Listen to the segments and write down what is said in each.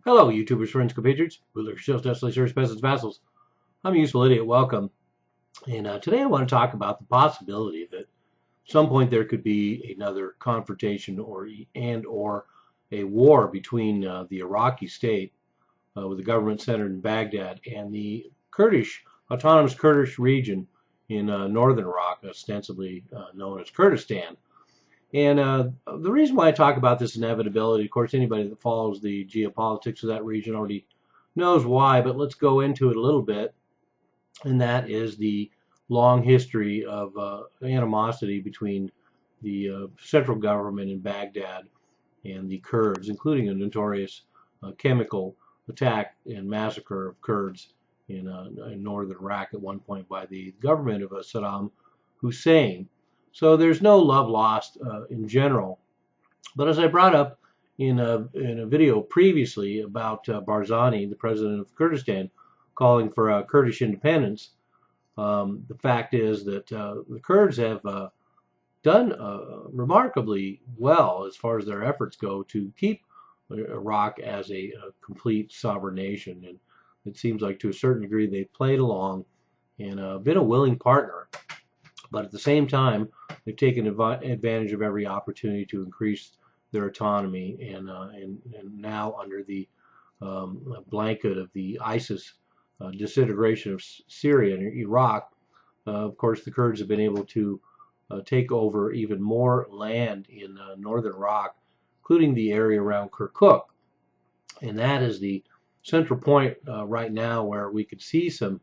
Hello, YouTubers, friends, compatriots, rulers, shields, desolate servants, peasants, vassals. I'm Useful Idiot. Welcome. And today I want to talk about the possibility that at some point there could be another confrontation or a war between the Iraqi state with the government centered in Baghdad and the autonomous Kurdish region in northern Iraq, ostensibly known as Kurdistan. And the reason why I talk about this inevitability, of course, anybody that follows the geopolitics of that region already knows why, but let's go into it a little bit. And that is the long history of animosity between the central government in Baghdad and the Kurds, including a notorious chemical attack and massacre of Kurds in northern Iraq at one point by the government of Saddam Hussein. So there's no love lost in general. But as I brought up in a video previously about Barzani, the president of Kurdistan, calling for Kurdish independence, the fact is that the Kurds have done remarkably well as far as their efforts go to keep Iraq as a complete sovereign nation. And it seems like to a certain degree they've played along and been a willing partner. But at the same time, they've taken advantage of every opportunity to increase their autonomy, and now under the blanket of the ISIS disintegration of Syria and Iraq, of course, the Kurds have been able to take over even more land in northern Iraq, including the area around Kirkuk. And that is the central point right now where we could see some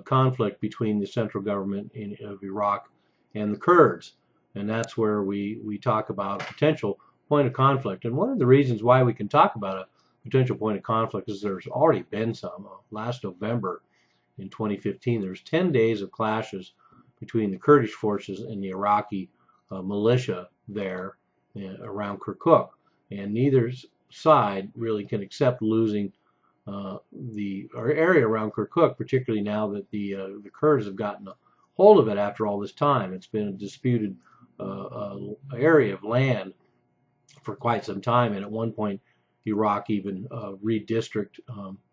conflict between the central government of Iraq and the Kurds. And that's where we talk about a potential point of conflict. And one of the reasons why we can talk about a potential point of conflict is there's already been some. Last November in 2015, there's 10 days of clashes between the Kurdish forces and the Iraqi militia there around Kirkuk. And neither side really can accept losing the area around Kirkuk, particularly now that the Kurds have gotten a hold of it after all this time. It's been a disputed area of land for quite some time, and at one point Iraq even redistricted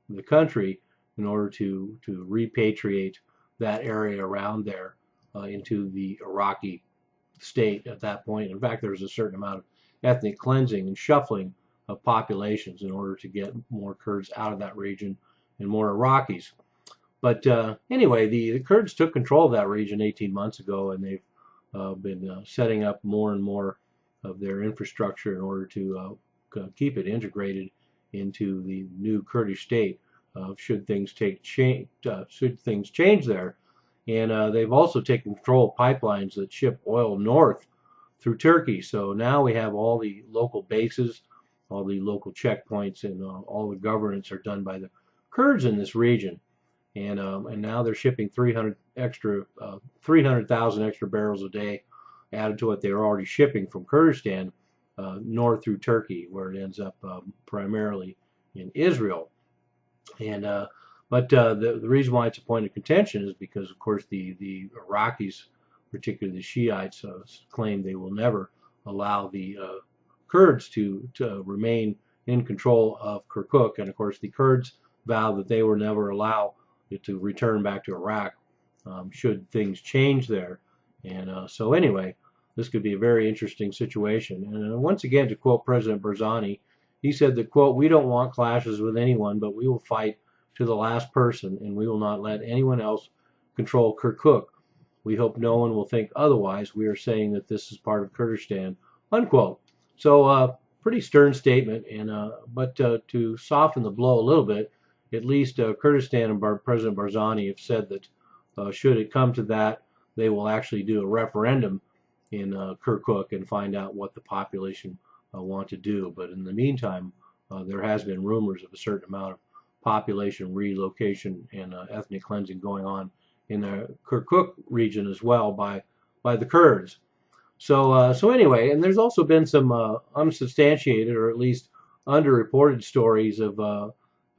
the country in order to repatriate that area around there into the Iraqi state at that point. In fact, there was a certain amount of ethnic cleansing and shuffling of populations in order to get more Kurds out of that region and more Iraqis. But anyway, the Kurds took control of that region 18 months ago, and they've been setting up more and more of their infrastructure in order to keep it integrated into the new Kurdish state. Should things change there, and they've also taken control of pipelines that ship oil north through Turkey. So now we have all the local bases, all the local checkpoints, and all the governance are done by the Kurds in this region. And now they're shipping 300,000 extra barrels a day added to what they were already shipping from Kurdistan north through Turkey, where it ends up primarily in Israel. And but the reason why it's a point of contention is because, of course, the Iraqis, particularly the Shiites, claim they will never allow the Kurds to remain in control of Kirkuk. And of course, the Kurds vow that they will never allow to return back to Iraq should things change there. And so anyway, this could be a very interesting situation. And once again, to quote President Barzani, he said that, quote, "We don't want clashes with anyone, but we will fight to the last person, and we will not let anyone else control Kirkuk. We hope no one will think otherwise. We are saying that this is part of Kurdistan," unquote. So pretty stern statement, and but to soften the blow a little bit, at least Kurdistan and President Barzani have said that should it come to that, they will actually do a referendum in Kirkuk and find out what the population want to do. But in the meantime, there has been rumors of a certain amount of population relocation and ethnic cleansing going on in the Kirkuk region as well by the Kurds. So anyway, and there's also been some unsubstantiated or at least underreported stories of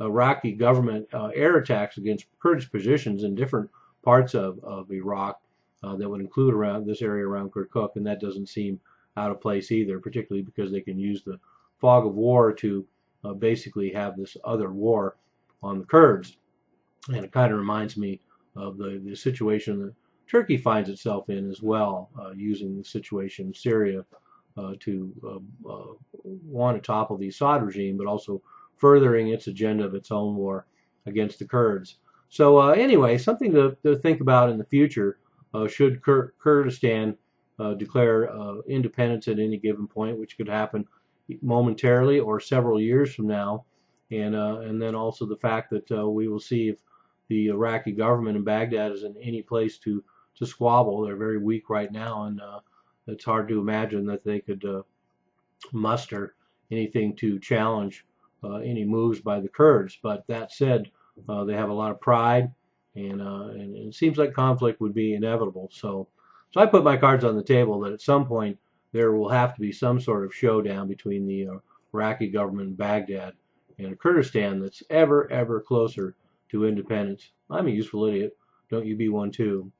Iraqi government air attacks against Kurdish positions in different parts of Iraq that would include around this area around Kirkuk, and that doesn't seem out of place either, particularly because they can use the fog of war to basically have this other war on the Kurds. And it kind of reminds me of the situation that Turkey finds itself in as well, using the situation in Syria to want to topple the Assad regime, but also furthering its agenda of its own war against the Kurds. So anyway, something to think about in the future. Should Kurdistan declare independence at any given point, which could happen momentarily or several years from now, and then also the fact that we will see if the Iraqi government in Baghdad is in any place to squabble. They're very weak right now, and it's hard to imagine that they could muster anything to challenge any moves by the Kurds. But that said, they have a lot of pride, and it seems like conflict would be inevitable. So I put my cards on the table that at some point there will have to be some sort of showdown between the Iraqi government in Baghdad and Kurdistan that's ever closer to independence. I'm a useful idiot. Don't you be one too.